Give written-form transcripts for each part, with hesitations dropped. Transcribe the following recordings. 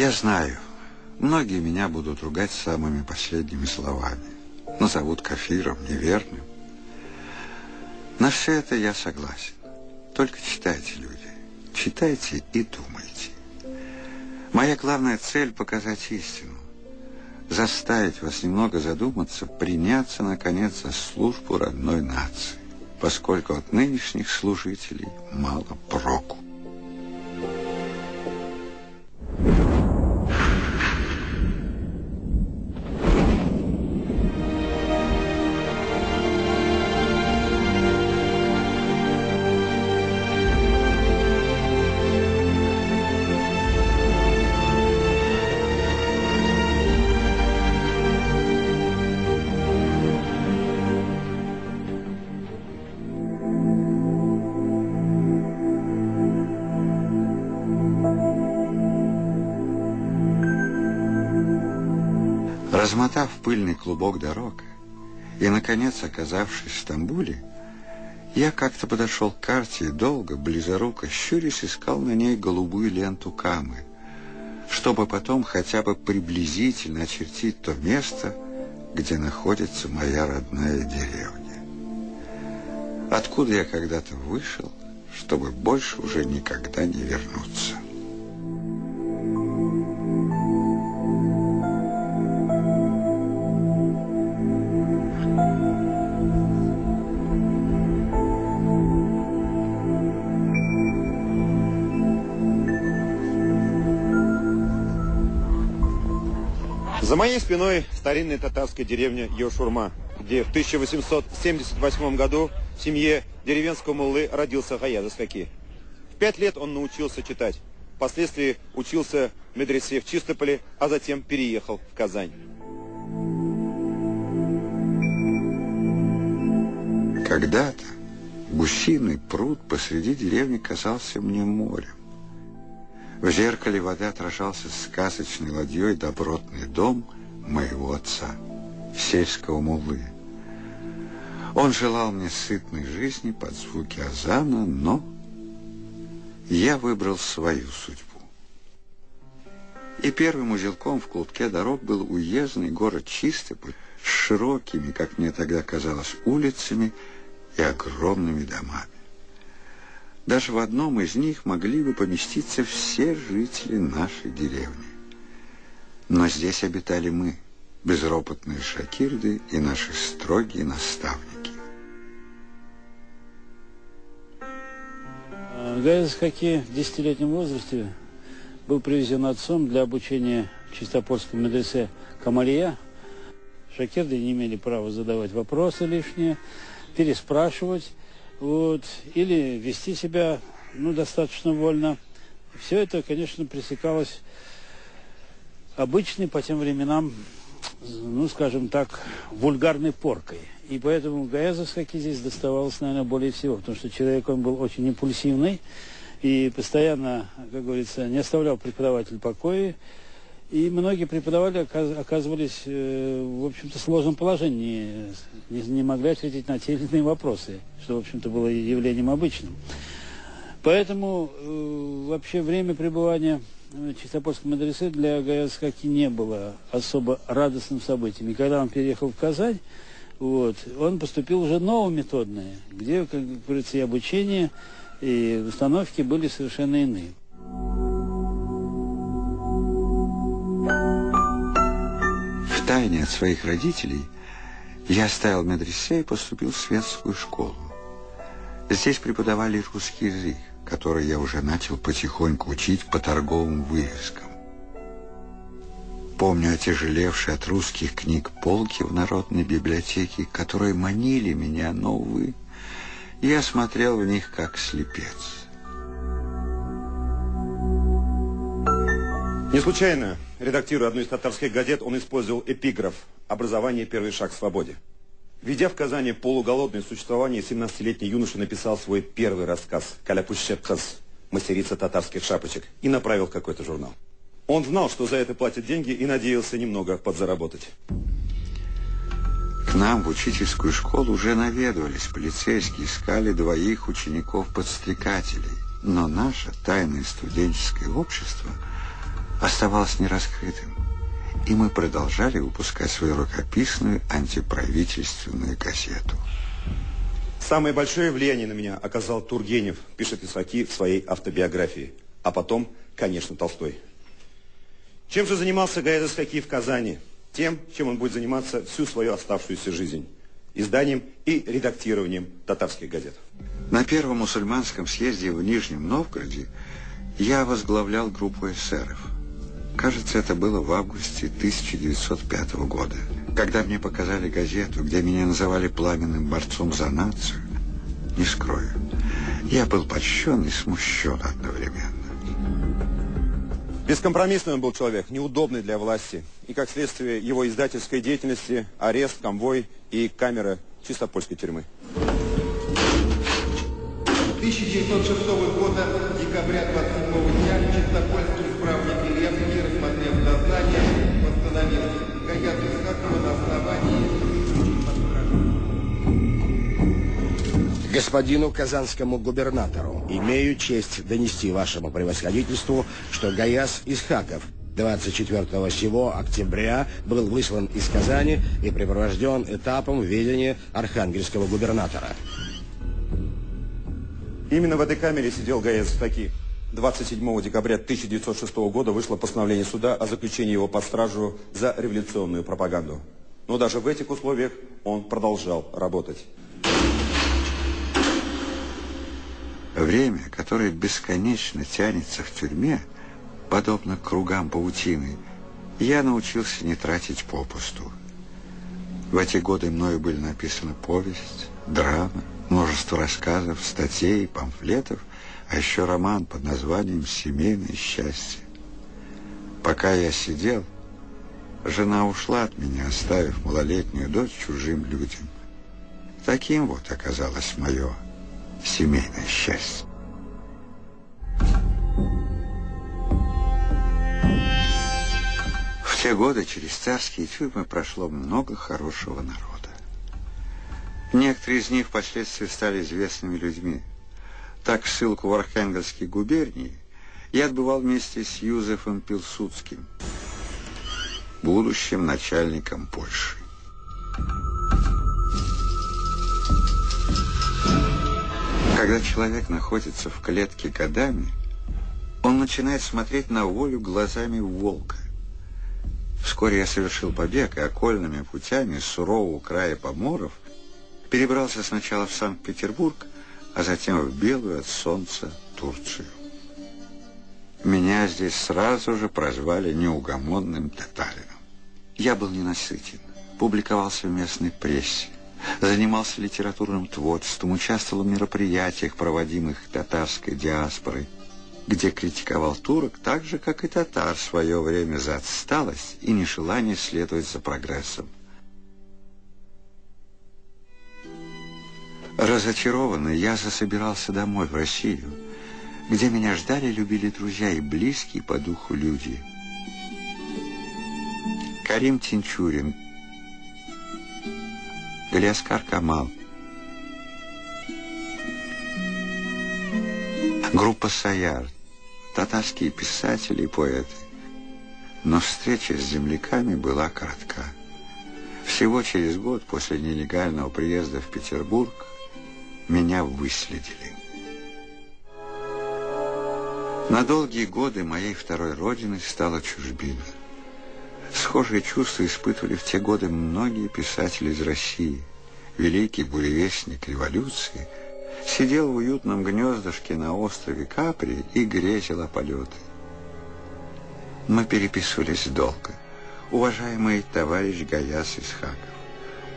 Я знаю, многие меня будут ругать самыми последними словами. Назовут кафиром, неверным. На все это я согласен. Только читайте, люди. Читайте и думайте. Моя главная цель – показать истину. Заставить вас немного задуматься, приняться, наконец, за службу родной нации, поскольку от нынешних служителей мало проку. Размотав пыльный клубок дорог и, наконец, оказавшись в Стамбуле, я как-то подошел к карте и долго, близоруко щурясь, искал на ней голубую ленту Камы, чтобы потом хотя бы приблизительно очертить то место, где находится моя родная деревня. Откуда я когда-то вышел, чтобы больше уже никогда не вернуться. За моей спиной старинная татарская деревня Йошурма, где в 1878 году в семье деревенского муллы родился Гаяз Искаки. В 5 лет он научился читать. Впоследствии учился в медресе в Чистополе, а затем переехал в Казань. Когда-то гусиный пруд посреди деревни казался мне морем. В зеркале воды отражался сказочной ладьей добротный дом моего отца, сельского муллы. Он желал мне сытной жизни под звуки азана, но я выбрал свою судьбу. И первым узелком в клубке дорог был уездный город Чистополь с широкими, как мне тогда казалось, улицами и огромными домами. Даже в одном из них могли бы поместиться все жители нашей деревни. Но здесь обитали мы, безропотные шакирды и наши строгие наставники. Гаяз Искаки в 10-летнем возрасте был привезен отцом для обучения в Чистопольском медресе Камалия. Шакирды не имели права задавать вопросы лишние, переспрашивать. Или вести себя достаточно вольно. Все это, конечно, пресекалось обычной по тем временам, скажем так, вульгарной поркой. И поэтому Гаязу Искаки здесь доставалось, наверное, более всего, потому что человек он был очень импульсивный и постоянно, как говорится, не оставлял преподавателя в покое. И многие преподаватели оказывались, в общем-то, в сложном положении, не могли ответить на те или иные вопросы, что, в общем-то, было явлением обычным. Поэтому вообще время пребывания в Чистопольском медресе для Гаяза Искаки не было особо радостным событием. И когда он переехал в Казань, он поступил уже новометодное, где, как говорится, и обучение, и установки были совершенно иные. Втайне от своих родителей я оставил медресе и поступил в светскую школу. Здесь преподавали русский язык, который я уже начал потихоньку учить по торговым вывескам. Помню отяжелевшие от русских книг полки в народной библиотеке, которые манили меня, но, увы, я смотрел в них как слепец. Не случайно, редактируя одну из татарских газет, он использовал эпиграф «Образование – первый шаг к свободе». Ведя в Казани полуголодное существование, 17-летний юноша написал свой первый рассказ «Каляпуща кыз» «Мастерица татарских шапочек» и направил в какой-то журнал. Он знал, что за это платят деньги, и надеялся немного подзаработать. К нам в учительскую школу уже наведывались полицейские, искали 2 учеников-подстрекателей. Но наше тайное студенческое общество оставалось нераскрытым, и мы продолжали выпускать свою рукописную антиправительственную газету. Самое большое влияние на меня оказал Тургенев, пишет Исаки в своей автобиографии. А потом, конечно, Толстой. Чем же занимался Гаязов Исаки в Казани? Тем, чем он будет заниматься всю свою оставшуюся жизнь. Изданием и редактированием татарских газет. На Первом мусульманском съезде в Нижнем Новгороде я возглавлял группу эсеров. Кажется, это было в августе 1905 года, когда мне показали газету, где меня называли пламенным борцом за нацию. Не скрою, я был польщен и смущен одновременно. Бескомпромиссный он был человек, неудобный для власти. И, как следствие его издательской деятельности, арест, конвой и камера Чистопольской тюрьмы. 1906 года, декабря 27 дня, Чистопольский исправник Ильевский, рассмотрев дознание, постановил Гаяза Исхакова на основании... Господину казанскому губернатору, имею честь донести вашему превосходительству, что Гаяз Исхаков 24 сего октября был выслан из Казани и припровожден этапом в ведение архангельского губернатора. Именно в этой камере сидел Гаязов Исаки. 27 декабря 1906 года вышло постановление суда о заключении его под стражу за революционную пропаганду. Но даже в этих условиях он продолжал работать. Время, которое бесконечно тянется в тюрьме, подобно кругам паутины, я научился не тратить попусту. В эти годы мною были написаны повесть, драма, множество рассказов, статей, памфлетов, а еще роман под названием «Семейное счастье». Пока я сидел, жена ушла от меня, оставив малолетнюю дочь чужим людям. Таким вот оказалось мое семейное счастье. В те годы через царские тюрьмы прошло много хорошего народа. Некоторые из них впоследствии стали известными людьми. Так, ссылку в Архангельской губернии я отбывал вместе с Юзефом Пилсудским, будущим начальником Польши. Когда человек находится в клетке годами, он начинает смотреть на волю глазами волка. Вскоре я совершил побег и окольными путями с сурового края поморов перебрался сначала в Санкт-Петербург, а затем в белую от солнца Турцию. Меня здесь сразу же прозвали неугомонным татарином. Я был ненасытен, публиковался в местной прессе, занимался литературным творчеством, участвовал в мероприятиях, проводимых татарской диаспорой, где критиковал турок так же, как и татар в свое время за отсталость и нежелание следовать за прогрессом. Разочарованный, я засобирался домой, в Россию, где меня ждали и любили друзья и близкие по духу люди. Карим Тинчурин, Галиаскар Камал, группа «Саяр», татарские писатели и поэты. Но встреча с земляками была коротка. Всего через год после нелегального приезда в Петербург меня выследили. На долгие годы моей второй родиной стала чужбина. Схожие чувства испытывали в те годы многие писатели из России. Великий буревестник революции сидел в уютном гнездышке на острове Капри и грезил о полете. Мы переписывались долго. Уважаемый товарищ Гаяз Исхаков,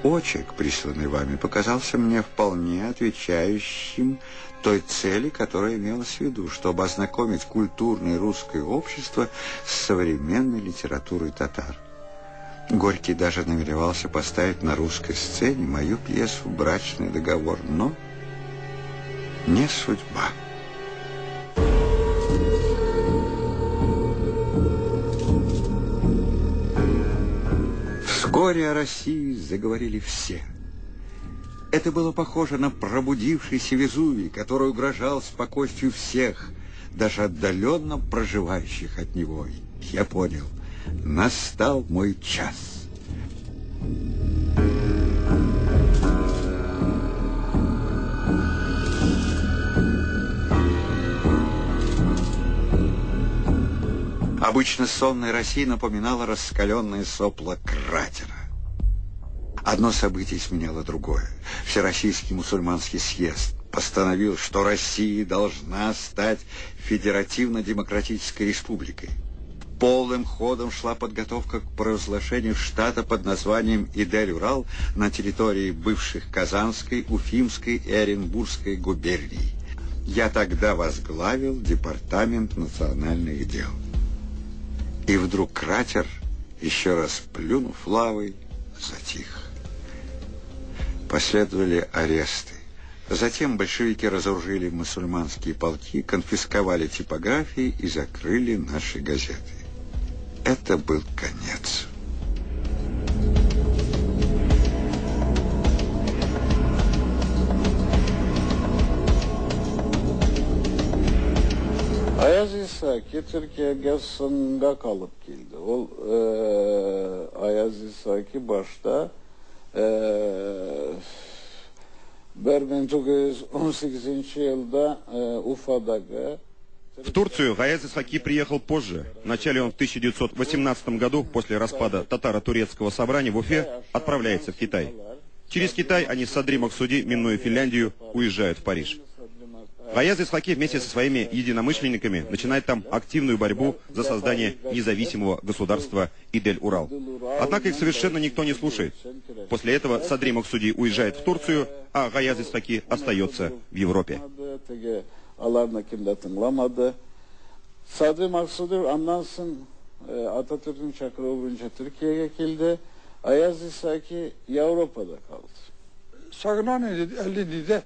очерк, присланный вами, показался мне вполне отвечающим той цели, которая имелась в виду, чтобы ознакомить культурное русское общество с современной литературой татар. Горький даже намеревался поставить на русской сцене мою пьесу «Брачный договор», но не судьба. Вскоре о России заговорили все. Это было похоже на пробудившийся Везувий, который угрожал спокойствию всех, даже отдаленно проживающих от него. я понял, настал мой час. Обычно сонная Россия напоминала раскаленное сопло кратера. Одно событие сменяло другое. Всероссийский мусульманский съезд постановил, что Россия должна стать федеративно-демократической республикой. Полным ходом шла подготовка к провозглашению штата под названием Идель-Урал на территории бывших Казанской, Уфимской и Оренбургской губерний. Я тогда возглавил департамент национальных дел. И вдруг кратер, еще раз плюнув лавой, затих. Последовали аресты. Затем большевики разоружили мусульманские полки, конфисковали типографии и закрыли наши газеты. Это был конец. Ayaz İshaki Türkiye'ye sınga kalıp geldi. Ayaz İshaki başta 1918 yılda Ufa'daki. В Турцию Гаяз Исхаки приехал позже. Вначале он в 1918 году, после распада татаро-турецкого собрания в Уфе, отправляется в Китай. Через Китай они с Садри Максуди, минуя Финляндию, уезжают в Париж. Гаяз Исхаки вместе со своими единомышленниками начинает там активную борьбу за создание независимого государства Идель-Урал. Однако их совершенно никто не слушает. После этого Садри Максуди уезжает в Турцию, а Гаяз Исхаки остается в Европе. Sadri Maksudi anlansın Atatürk'ün çakırı olunca Türkiye'ye geldi. Ayaz İshaki Avrupa'da kaldı. Sagınan 50'de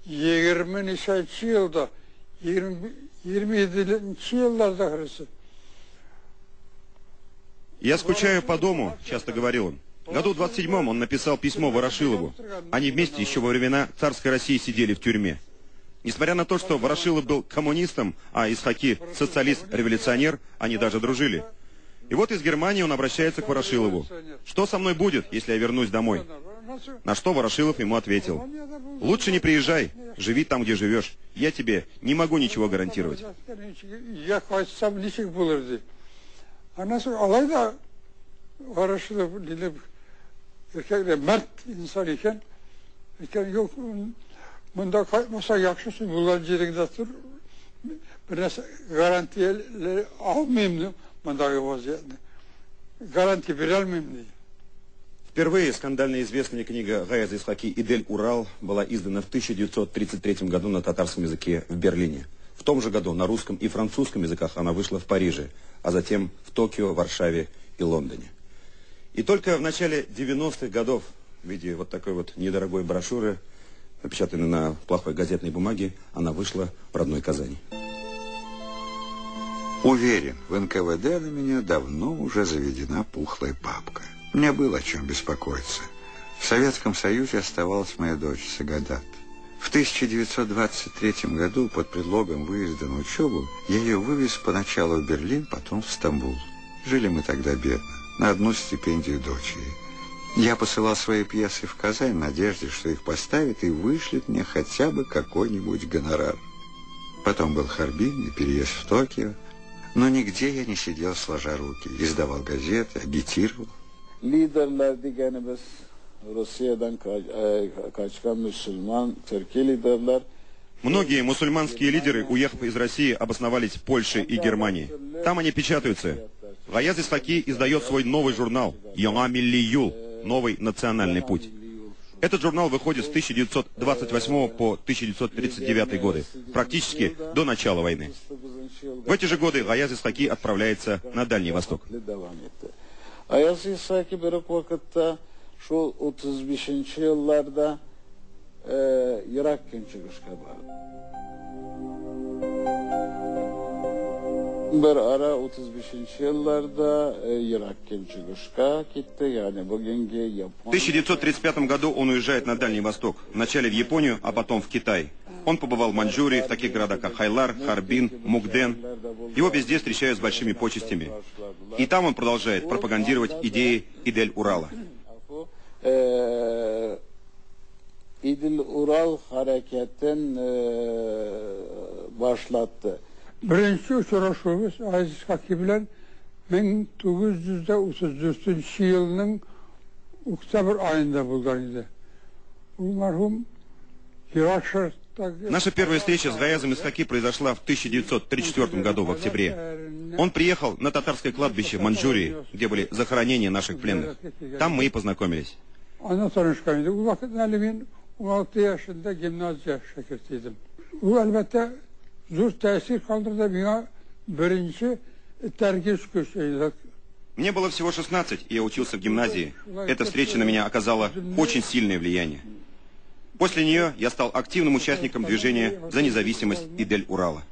20 yılda 27 yıllarda arası. «Я скучаю по дому», — часто говорил он. В году 27-м он написал письмо Ворошилову. Они вместе еще во времена царской России сидели в тюрьме. Несмотря на то, что Ворошилов был коммунистом, а Исхаки социалист-революционер, они даже дружили. И вот из Германии он обращается к Ворошилову. «Что со мной будет, если я вернусь домой?» На что Ворошилов ему ответил: «Лучше не приезжай, живи там, где живешь. Я тебе не могу ничего гарантировать». Bunda kayıtmasa yakışırsın, bunlar yerinde dur. Biraz garantileri almayayım bundaki vaziyette. Garanti vermeyeyim diye. Впервые скандально известная книга Гаяза Исхаки «Идель-Урал» была издана в 1933 году на татарском языке в Берлине. В том же году на русском и французском языках она вышла в Париже, а затем в Токио, Варшаве и Лондоне. И только в начале 90-х годов в виде вот такой вот недорогой брошюры, напечатанной на плохой газетной бумаге, она вышла в родной Казани. Уверен, в НКВД на меня давно уже заведена пухлая папка. Мне было о чем беспокоиться. В Советском Союзе оставалась моя дочь Сагадат. В 1923 году под предлогом выезда на учебу я ее вывез поначалу в Берлин, потом в Стамбул. Жили мы тогда бедно, на одну стипендию дочери. Я посылал свои пьесы в Казань в надежде, что их поставят и вышлют мне хотя бы какой-нибудь гонорар. Потом был Харбин и переезд в Токио, но нигде я не сидел сложа руки, издавал газеты, агитировал. Liderlerdi gene biz Rusya'dan kaçkan Müslüman, Türkiye liderler. Многие мусульманские лидеры, уехав из России, обосновались в Польше и Германии. Там они печатаются. Гаяз Исхаки издает свой новый журнал «Яна Милли Юл», «Новый национальный путь». Этот журнал выходит с 1928 по 1939 годы, практически до начала войны. В эти же годы Гаяз Исхаки отправляется на Дальний Восток. Ayaz İshaki bir vakitte şu 35. yıllarda Irak'ın çıkışka vardı. Bir ara 35. yıllarda Irak'ın çıkışka gitti, yani bugünkü Japonya. В 1935 году он уезжает на Дальний Восток, вначале в Японию, а потом в Китай. Он побывал в Маньчжурии, в таких городах, как Хайлар, Харбин, Мукден. Его везде встречают с большими почестями. И там он продолжает пропагандировать идеи Идель-Урала. İdil-Ural hareketin başlattı. Birinci uçuruşumuz Aziz Haki bilen 1934 yılının oktyabr ayında bulgan idi. Bu merhum Наша первая встреча с Гаязом Исхаки произошла в 1934 году, в октябре. Он приехал на татарское кладбище в Маньчжурии, где были захоронения наших пленных. Там мы и познакомились. Ana tanışkaydı. Bu vakit ben 16 yaşında gimnaziya şagirdiydim. Bu elbette zor tesir kaldırdı bana birinci tergis köşeydi. Мне было всего 16, и я учился в гимназии. Эта встреча на меня оказала очень сильное влияние. После нее я стал активным участником движения за независимость Идель-Урала.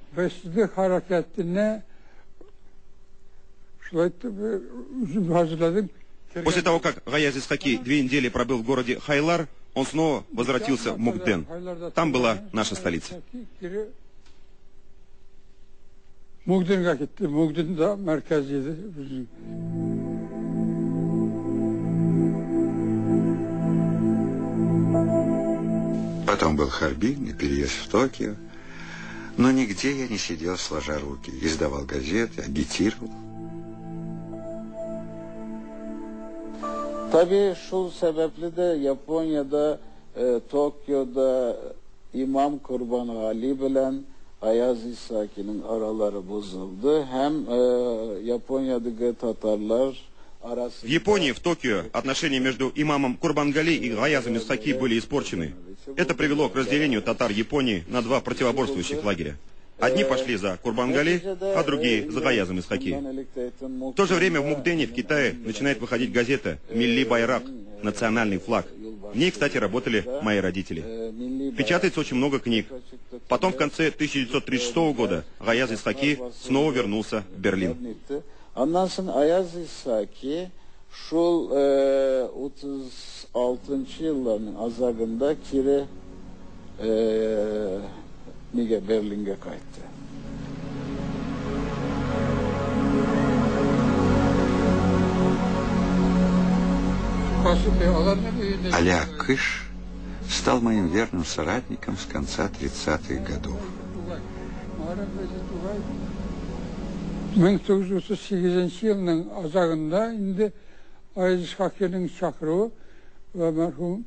После того, как Гаяз Исхаки 2 недели пробыл в городе Хайлар, он снова возвратился в Мукден. Там была наша столица. Потом был Харбин и переезд в Токио. Но нигде я не сидел сложа руки. Издавал газеты, агитировал. Tabii şu sebeple de Japonya'da, Tokyo'da İmam Kurban Ali bilen Ayaz İshaki'nin araları bozuldu. Hem Japonya'daki Tatarlar В Японии, в Токио, отношения между имамом Курбангали и Гаязом Исхаки были испорчены. Это привело к разделению татар Японии на 2 противоборствующих лагеря. Одни пошли за Курбангали, а другие за Гаязом Исхаки. В то же время в Мукдене, в Китае, начинает выходить газета «Милли Байрак» – «Национальный флаг». В ней, кстати, работали мои родители. Печатается очень много книг. Потом, в конце 1936 года, Гаяз Исхаки снова вернулся в Берлин. Ondan sonra Ayaz İshaki şu 36. yılların azagında Kire Berlin'e kayıttı. Аля Кыш стал моим верным соратником с конца 30-х годов. 1938 yılının azağında indi Aziz Haki'nin çakırı ve merhum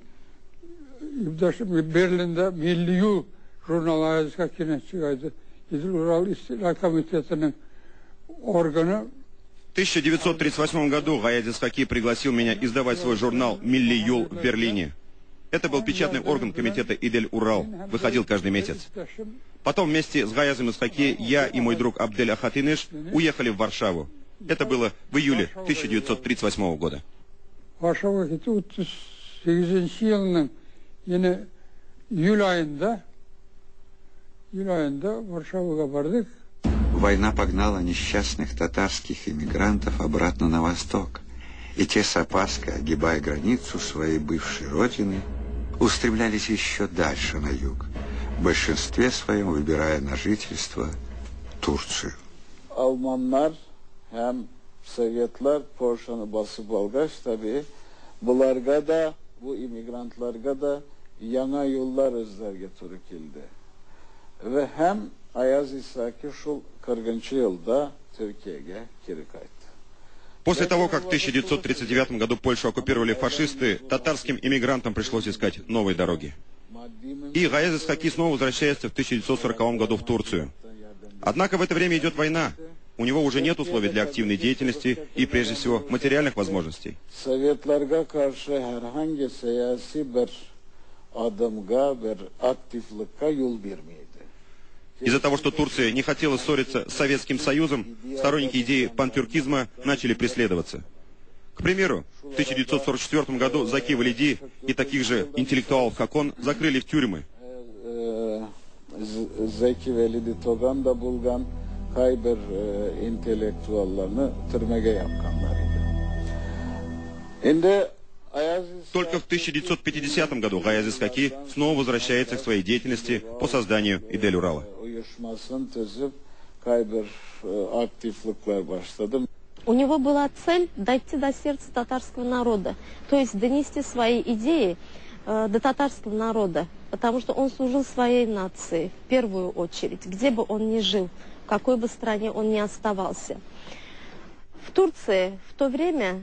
İbdaşım Berlin'de Milli Jurnal Aziz Haki'nin çıkaydı. İdil-Ural İstila Komitetinin organı. В 1938 году Гаяз Исхаки пригласил меня издавать свой журнал «Милли Юл» в Берлине. Это был печатный орган комитета Идель-Урал, выходил каждый месяц. Потом вместе с Гаязом Исхаки я и мой друг Абдель Ахатинеш уехали в Варшаву. Это было в июле 1938 года. Varşava 38 yılının yine Eylül ayında Varşava'ya vardık. Война погнала несчастных татарских иммигрантов обратно на восток, и те с опаской, огибая границу своей бывшей родины, устремлялись еще дальше на юг, в большинстве своем выбирая на жительство Турцию. Almanlar hem Sovyetler Polşa'nı basıp algaç tabii. Bularga da, bu imigrantlarga da yana yollar özlerge turukildi. Ve hem Ayaz İshaki şu 40. yılda Türkiye'ye geri kayıttı. После того, как в 1939 году Польшу оккупировали фашисты, татарским иммигрантам пришлось искать новые дороги. И Гаяз Исхаки снова возвращается в 1940 году в Турцию. Однако в это время идет война. У него уже нет условий для активной деятельности и, прежде всего, материальных возможностей. Sovyetlerge karşı herhangi siyasi bir adımga, bir aktiflikka yol vermeydi. Из-за того, что Турция не хотела ссориться с Советским Союзом, сторонники идеи пантюркизма начали преследоваться. К примеру, в 1944 году Заки Валиди и таких же интеллектуалов, как он, закрыли в тюрьмы. Zeki Velidi Togan da Bulgan Kayber intelektüellerini türmege yapkanlarıydı. Şimdi Только в 1950 году Гаяз Исхаки снова возвращается к своей деятельности по созданию Идель-Урала. У него была цель дойти до сердца татарского народа, то есть донести свои идеи до татарского народа, потому что он служил своей нации в первую очередь, где бы он ни жил, в какой бы стране он ни оставался. В Турции в то время,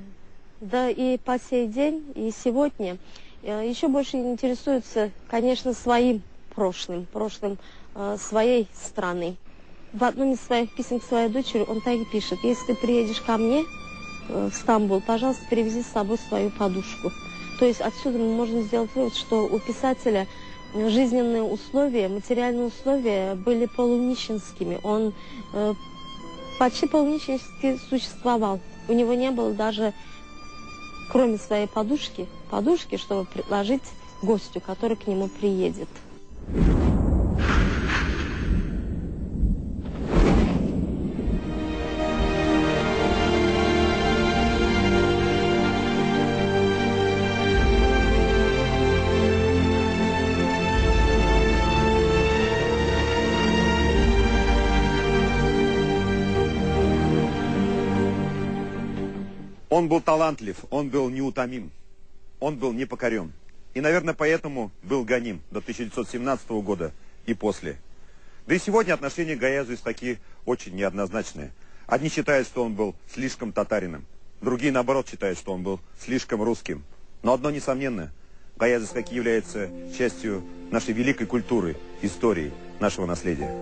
да и по сей день, и сегодня, еще больше интересуются, конечно, своим прошлым своей страны. В одном из своих писем к своей дочери он так и пишет: если ты приедешь ко мне в Стамбул, пожалуйста, привези с собой свою подушку. То есть отсюда мы можем сделать вывод, что у писателя жизненные условия, материальные условия были полунищенскими. Он почти полунищенски существовал. У него не было даже, кроме своей подушки, чтобы предложить гостю, который к нему приедет. Он был талантлив, он был неутомим, он был непокорен. И, наверное, поэтому был гоним до 1917 года и после. Да и сегодня отношение к Гаязу Исхаки очень неоднозначное. Одни считают, что он был слишком татарином, другие, наоборот, считают, что он был слишком русским. Но одно несомненно: Гаяз Исхаки является частью нашей великой культуры, истории, нашего наследия.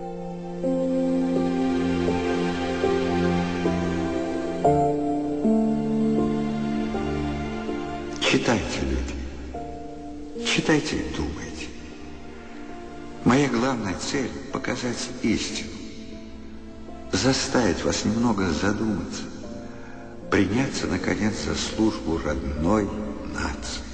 Читайте, люди. Читайте и думайте. Моя главная цель – показать истину. Заставить вас немного задуматься. Приняться, наконец, за службу родной нации.